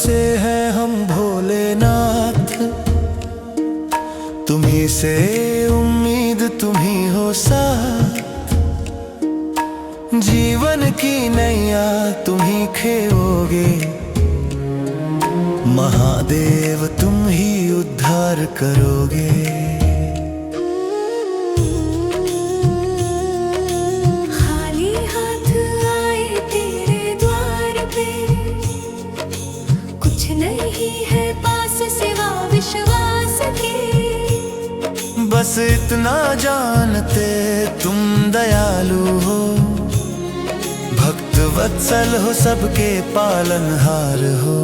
भरोसे हैं हम भोलेनाथ, तुम्ही से उम्मीद तुम्ही हो साथ। जीवन की नैया तुम्ही खेओगे, महादेव तुम ही उद्धार करोगे। खाली हाथ आए तेरे द्वार पे, कुछ नहीं है पास सिवा विश्वास के। बस इतना जानते तुम दयालु हो, भक्त वत्सल हो सबके पालनहार हो।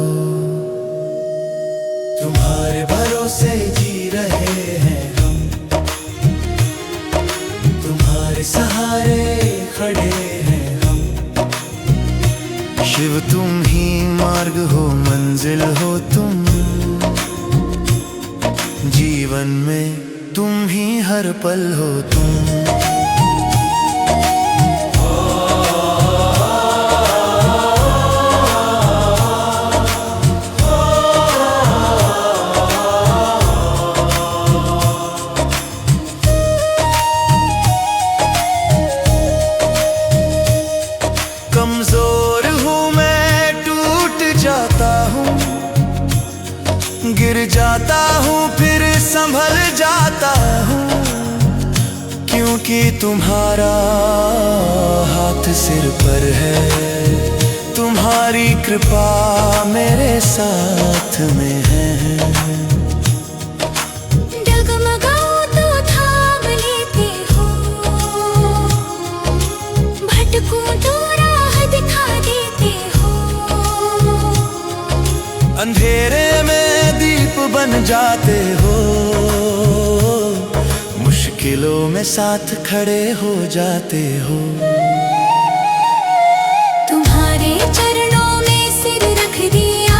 तुम्हारे भरोसे जी रहे हैं हम, तुम्हारे सहारे खड़े हैं हम। शिव तुम ही मार्ग हो मंजिल हो तुम, जीवन में तुम ही हर पल हो तुम। कमजोर हूँ मैं, टूट जाता हूँ, गिर जाता हूँ फिर संभल जाता हूँ। क्योंकि तुम्हारा हाथ सिर पर है, तुम्हारी कृपा मेरे साथ में है। डगमगाओ तो थाम लेते हो, भटकूं तो राह दिखा देते हो। अंधेरे में दीप बन जाते हो, मुश्किलों में साथ खड़े हो जाते हो। तुम्हारे चरणों में सिर रख दिया,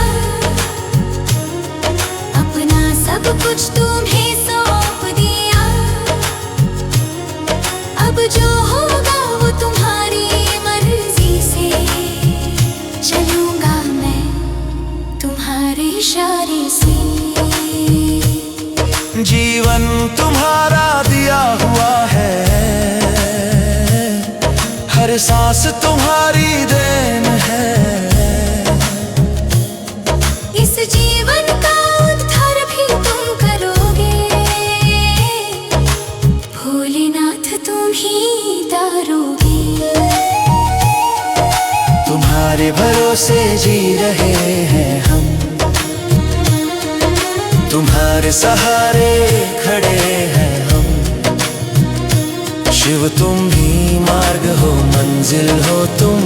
अपना सब कुछ तुम्हें सौंप दिया। अब जो होगा वो तुम्हारी मर्जी से, चलूंगा मैं तुम्हारे इशारे से। जीवन तुम्हारा दिया हुआ है, हर सांस तुम्हारी देन है। इस जीवन का उद्धार भी तुम करोगे, भोलेनाथ तुम ही तारोगे। तुम्हारे भरोसे जी रहे हैं हम, तुम्हारे सहारे खड़े हैं हम। शिव तुम ही मार्ग हो मंजिल हो तुम,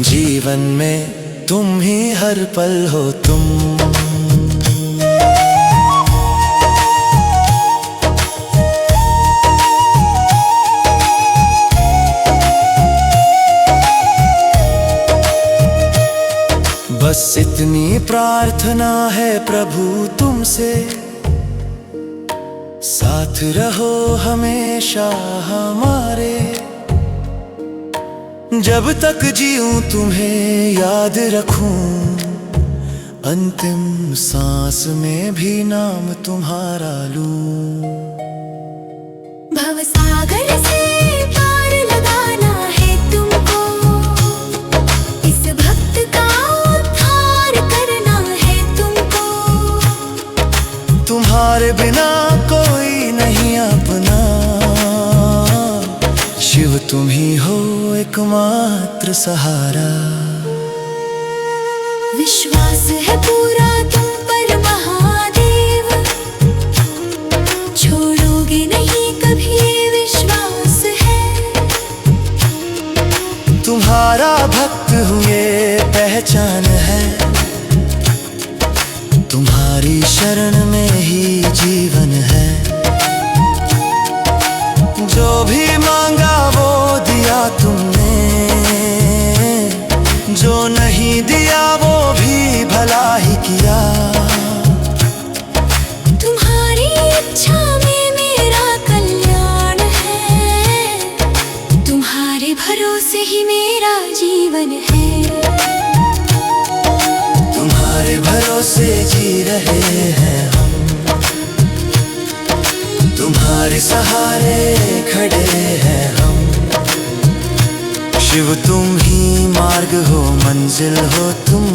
जीवन में तुम ही हर पल हो तुम। बस इतनी प्रार्थना है प्रभु तुमसे, साथ रहो हमेशा हमारे। जब तक जीऊं तुम्हें याद रखूं, अंतिम सांस में भी नाम तुम्हारा लूं। भवसागर से पार लगाना है तुमको, इस भक्त का उद्धार करना है तुमको। तुम्हारे बिना कोई नहीं अपना, शिव तुम ही हो एकमात्र सहारा। विश्वास है पूरा तुम पर महादेव, छोड़ोगे नहीं कभी ये विश्वास है। तुम्हारा भक्त हूँ ये पहचान है, तुम्हारी शरण में ही जीवन है। जो भी मांगा वो दिया तुमने, जो नहीं दिया वो भी भला ही किया। तुम्हारी इच्छा में मेरा कल्याण है, तुम्हारे भरोसे ही मेरा जीवन है। मार्ग हो मंजिल हो तुम,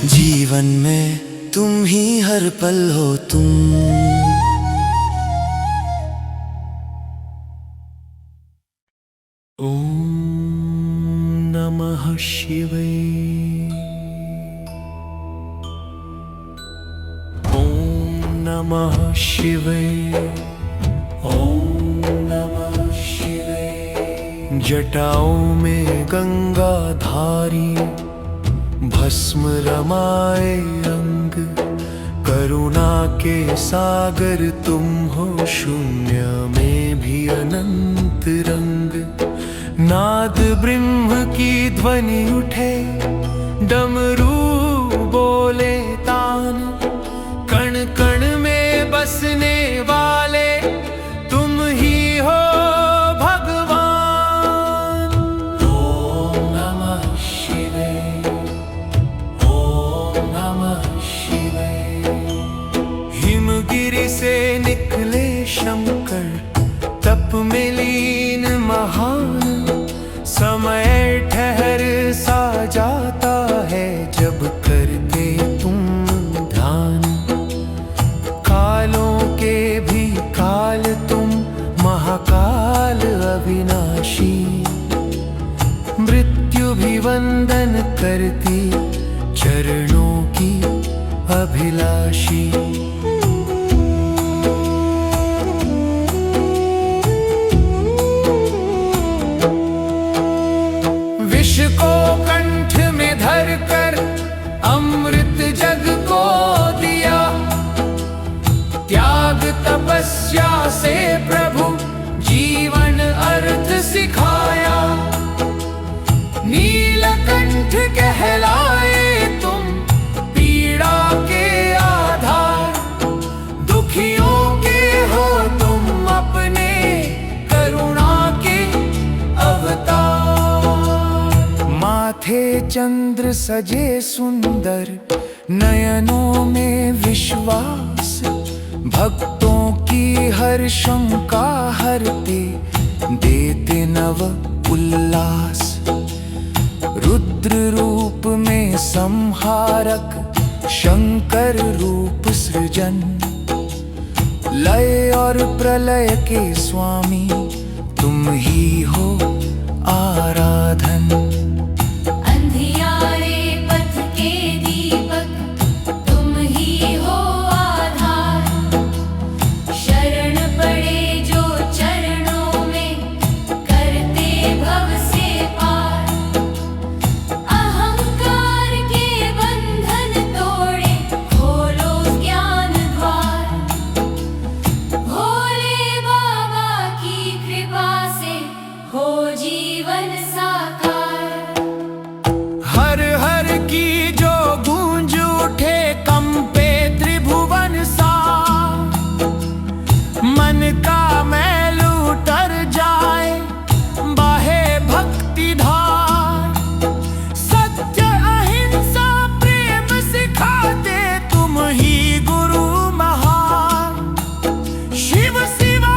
जीवन में तुम ही हर पल हो तुम। ओम नमः शिवाय, ओम नमः शिवाय, ओम नमः शिवाय। जटाओं में गंगा धारी, भस्म रमाए अंग, करुणा के सागर तुम हो, शून्य में भी अनंत रंग। नाद ब्रह्म की ध्वनि उठे, डमरू बोले तान, कण कण में बसने वाले तुम ही हो भगवान। ओम नमः शिवाय, ओम नमः शिवाय। हिमगिरि से निकले शंकर, तप में लीन महान, समय ठहर सा जाता है जब करते तुम ध्यान। कालों के भी काल तुम, महाकाल अविनाशी, मृत्यु भी वंदन करती, चरणों की अभिलाषी। विष को कंठ में धर कर अमृत जग को दिया, त्याग तपस्या से प्रभु जीवन अर्थ सिखाया। नीलकंठ कहलाए तुम, पीड़ा के आधार, दुखियों के हो तुम अपने, करुणा के अवतार। माथे चंद्र सजे सुंदर, नयनों में विश्वास, भक्तों की हर शंका हरते, देते नव उल्लास। रुद्र रूप में संहारक, शंकर रूप सृजन, लय और प्रलय के स्वामी तुम ही हो आराधन। अंधियारे पथ के दीपक तुम ही हो आधार, शरण पड़े जो चरणों में करते भव से पार। अहंकार के बंधन तोड़े, खोलो ज्ञान द्वार, भोले बाबा की कृपा से हो जीवन साकार। हर हर की जो गूंज उठे, कंपे त्रिभुवन सा, मन का मैल उतर जाए, बाहे भक्ति धार। सत्य अहिंसा प्रेम सिखाते तुम ही गुरु महान, शिव सिवा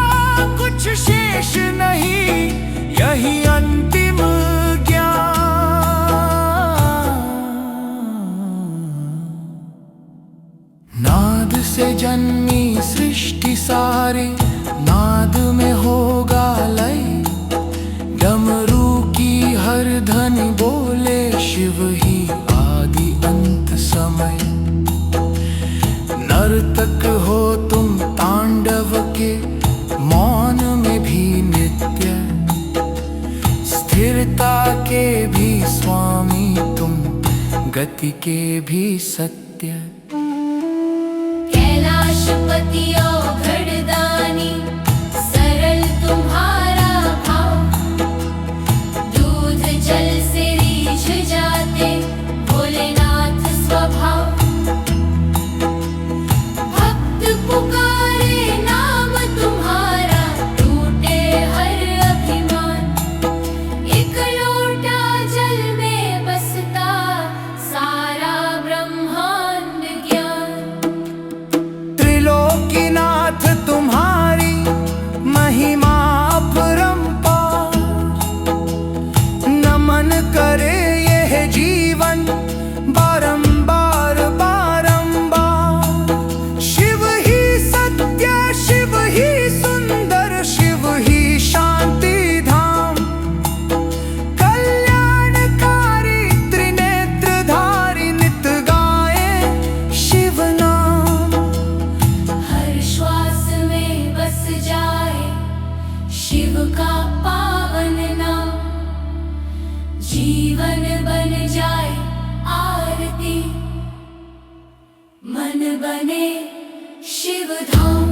कुछ शेष नहीं, यही अंतिम ज्ञान। नाद से जन्मी सृष्टि सारी, नाद में होगा लय, डमरू की हर ध्वनि बोले शिव ही आदि अंत समय। नर्तक हो तुम तांडव के, मौन में भी नित्य, स्थिरता के भी स्वामी तुम, गति के भी सत्य। कैलाशपति औघड़दानी, सरल तुम्हारा भाव, दूध जल से रीझ जाते भोलेनाथ स्वभाव। भक्त पुकारे नाम तुम्हारा, टूटे हर अभिमान। एक लोटा जल में बसता सारा ब्रह्मांड ज्ञान। त्रिलोकीनाथ मन बने शिव धाम।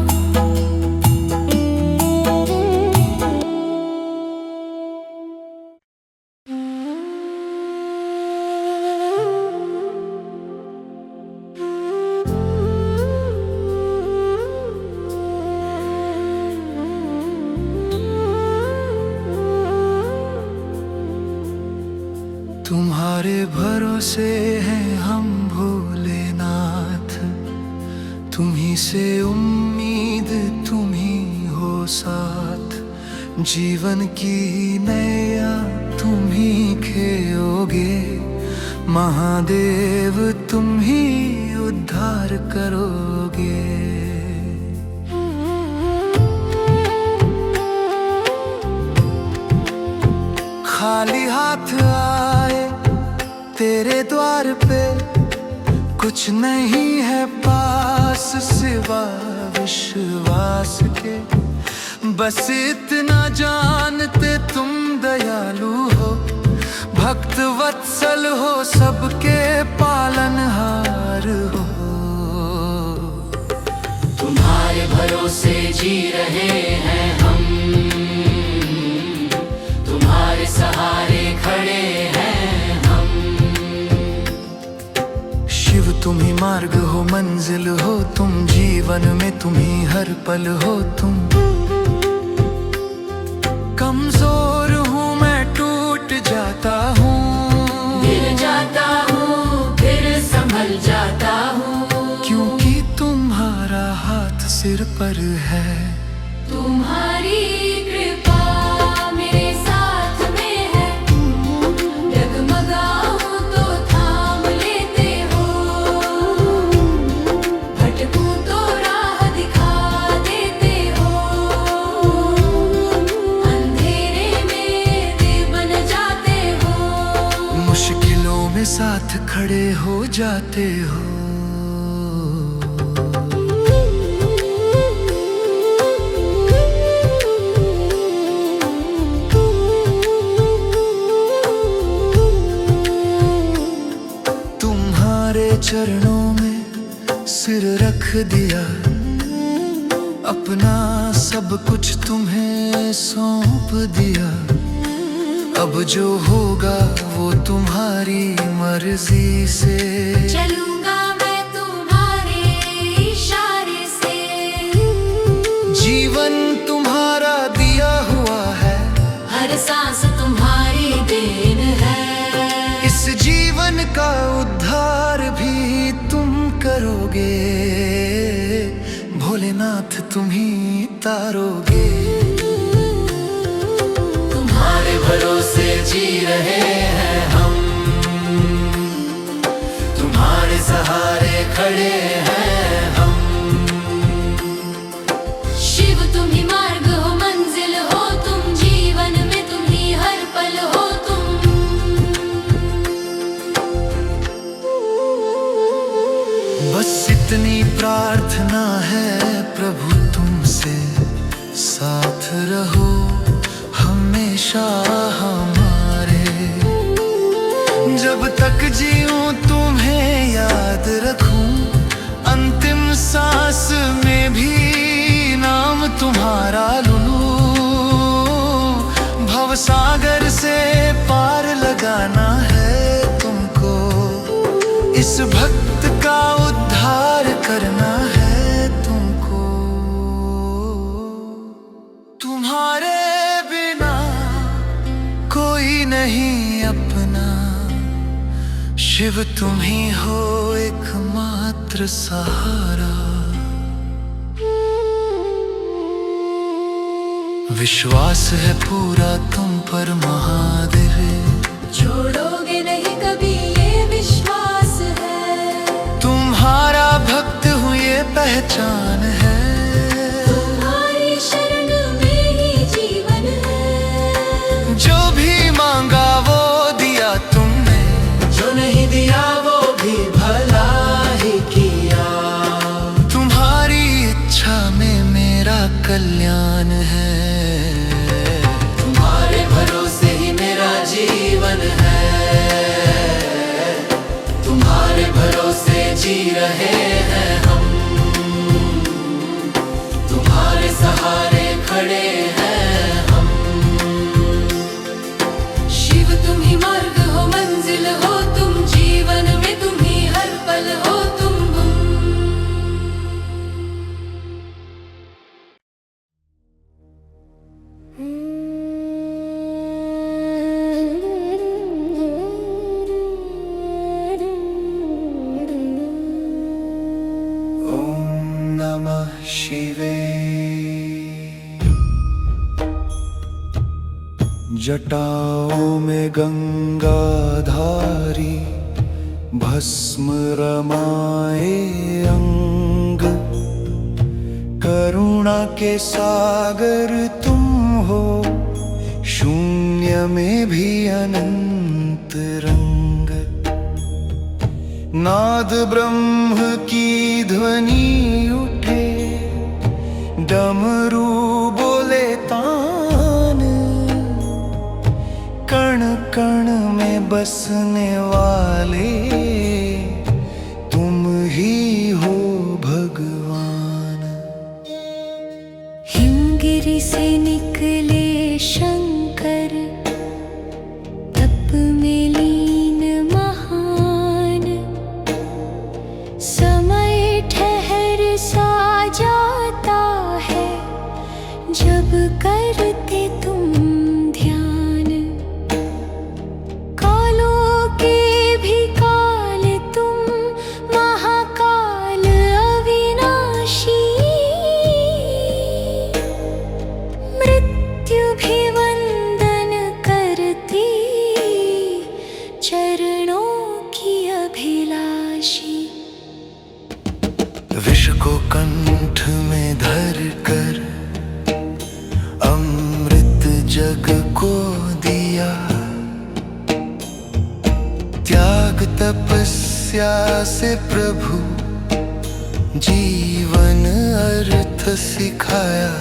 तुम्हारे भरोसे हैं हम भोलेनाथ, तुम्ही से उम्मीद तुम ही हो साथ। जीवन की नैया तुम ही खेओगे, महादेव तुम ही उद्धार करोगे। खाली हाथ आए तेरे द्वार पे, कुछ नहीं है पास सिवा विश्वास के। बस इतना जानते तुम दयालु हो, भक्त वत्सल हो, सबके पालनहार हो। तुम्हारे भरोसे जी रहे हैं हम, तुम्हारे सहारे खड़े हैं हम। शिव तुम ही मार्ग हो, मंजिल हो तुम, जीवन में तुम ही हर पल हो तुम। कमजोर हूँ मैं, टूट जाता हूँ, गिर जाता हूँ फिर संभल जाता हूँ। क्योंकि तुम्हारा हाथ सिर पर है। तुम्हारी कृपा मेरे साथ में है, डगमगाऊं तो थाम लेते हो, भटकूं तो राह दिखा देते हो, अंधेरे में दीप बन जाते हो, मुश्किलों में साथ खड़े हो जाते हो। चरणों में सिर रख दिया, अपना सब कुछ तुम्हें सौंप दिया। अब जो होगा वो तुम्हारी मर्जी से, चलूंगा मैं तुम्हारे इशारे से। जीवन तुम्हारा दिया हुआ है, हर सांस तुम्हारी देन है। इस जीवन का उद्धार भी तुम करोगे, भोलेनाथ तुम ही तारोगे। तुम्हारे भरोसे जी रहे हैं हम, तुम्हारे सहारे खड़े हैं हम। शिव तुम ही मार्ग हो, मंजिल हो तुम, जीवन में तुम ही हर पल हो तुम। बस इतनी प्रार्थना है प्रभु तुमसे, साथ रहो हमेशा हमारे। जब तक जीऊं तुम्हें याद रखूं, अंतिम सांस में भी नाम तुम्हारा लूं। भवसागर से पार लगाना है तुमको, इस भक्त का उद्धार करना है तुमको। तुम्हारे बिना कोई नहीं अपना, शिव तुम ही हो एकमात्र सहारा। विश्वास है पूरा तुम पर महादेव, छोड़ोगे नहीं कभी ये विश्वास है। तुम्हारा भक्त हूँ ये पहचान है, तुम्हारी शरण में ही जीवन है। जो भी मांगा वो दिया तुमने, जो नहीं दिया वो भी भला ही किया। तुम्हारी इच्छा में मेरा कल्याण है, तुम्हारे भरोसे ही मेरा जीवन है, तुम्हारे भरोसे जी रहे हैं हम, तुम्हारे सहारे खड़े हैं हम। शिव तुम ही मार्ग हो, मंजिल हो तुम, जीवन में तुम ही हर पल हो तुम। नमः शिवे। जटाओं में गंगाधारी, भस्म रमाए अंग। करुणा के सागर तुम हो, शून्य में भी अनंत रंग। नाद ब्रह्म की ध्वनि उठे, डमरू बोले तान। कण कण में बसने वाले तुम ही हो भगवान। हिमगिरी से निकले शंकर, तप में लीन महान। समय ठहर सा जाता है, जब करते तुम ध्यान। कालों के भी काल तुम, महाकाल अविनाशी। मृत्यु भी वंदन करती, चरणों की अभिलाषी। विष को कंठ में धर कर, अमृत जग को दिया। त्याग तपस्या से प्रभु, जीवन अर्थ सिखाया।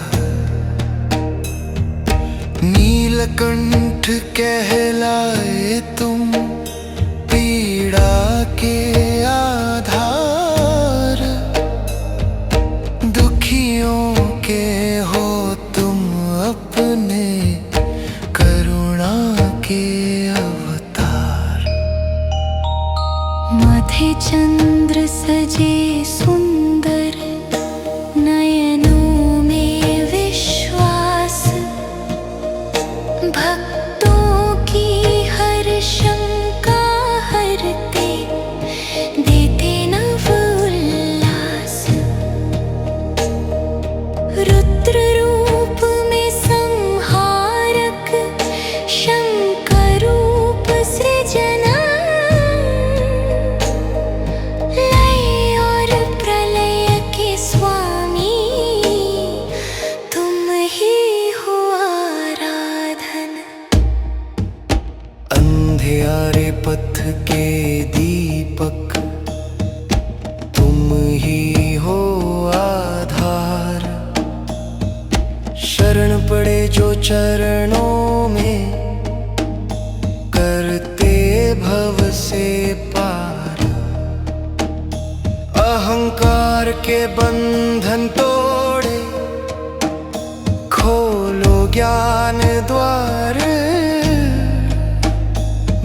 नीलकंठ कहलाए तुम, पीड़ा के आधार। दुखियों के हो तुम अपने, करुणा के अवतार। माथे चंद्र सजे सुंदर, नयनों में विश्वास। भक्तों की हर शंका हरते, देते नव उल्लास। रुद्र रूप में संहारक, शंकर रूप सृजना। लय और प्रलय के स्वामी, तुम ही हो आराधन। अंधियारे पथ के दीपक, तुम ही हो आधार। शरण पड़े जो चरणों में, करते भव से पार। अहंकार के बंधन तोड़े, खोलो ज्ञान द्वार।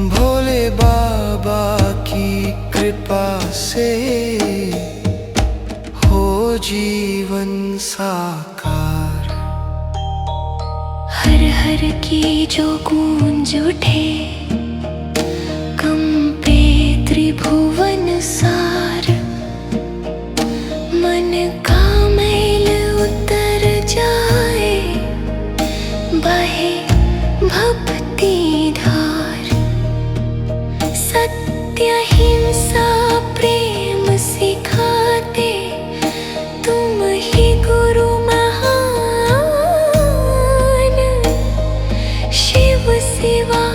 भोले बाबा की कृपा से हो जीवन साकार। हर हर की जो गूंज उठे, कंपे त्रिभुवन सार। मन का मैल उतर जाए, बहे भक्ति धार। सत्य हिंसा प्रेम सिखाते, तुम ही गुरु महान। शिव सिवा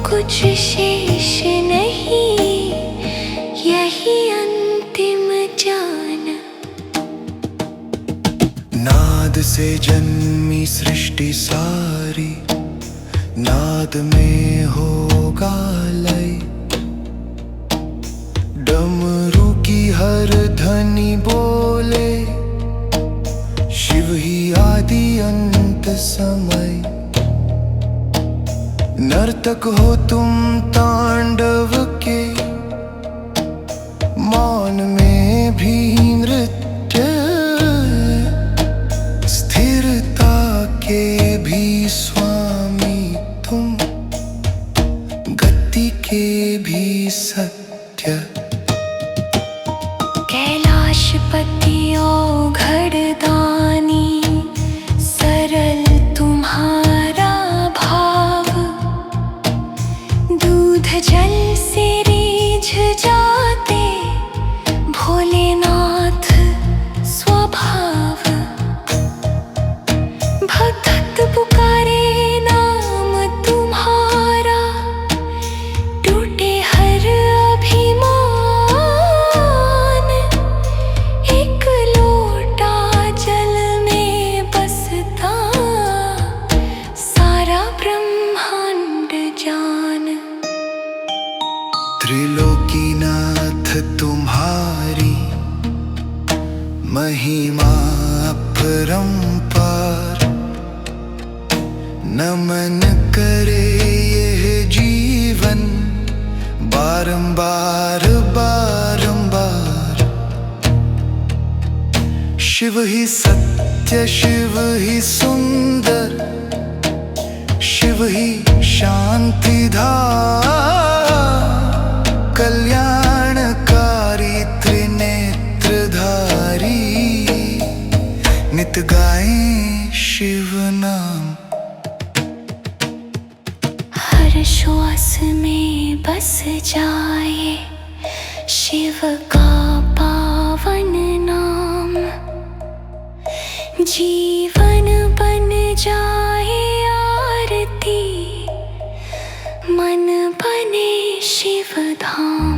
कुछ शेष नहीं, यही अंतिम जान। नाद से जन्मी सृष्टि सारी, नाद में होगा लय। डमरू की हर ध्वनि बोले शिव ही आदि अंत समय। नर्तक हो तुम तांडव के, मौन में भी नृत्य, स्थिरता के भी स्वामी तुम, गति के भी सत्य। कैलाशपति ओ घड़दानी, सरल तुम्हारा भाव, दूध जल से रीझ जाते भोलेनाथ स्वभाव। भक्त पुकारे नाम तुम्हारा, टूटे हर अभिमान। एक लोटा जल में बसता सारा ब्रह्मांड जान। त्रिलोकीनाथ तुम्हारी महिमा अपरंपार। नमन करे यह जीवन बारंबार बारंबार। शिव ही सत्य, शिव ही सुंदर, शिव ही शांति धार। कल्याणकारी त्रिनेत्रधारी, नित गाएं शिव नाम। हर श्वास में बस जाए शिव का पावन नाम। जीवन बन जाए आरती, मन बने शिव धाम।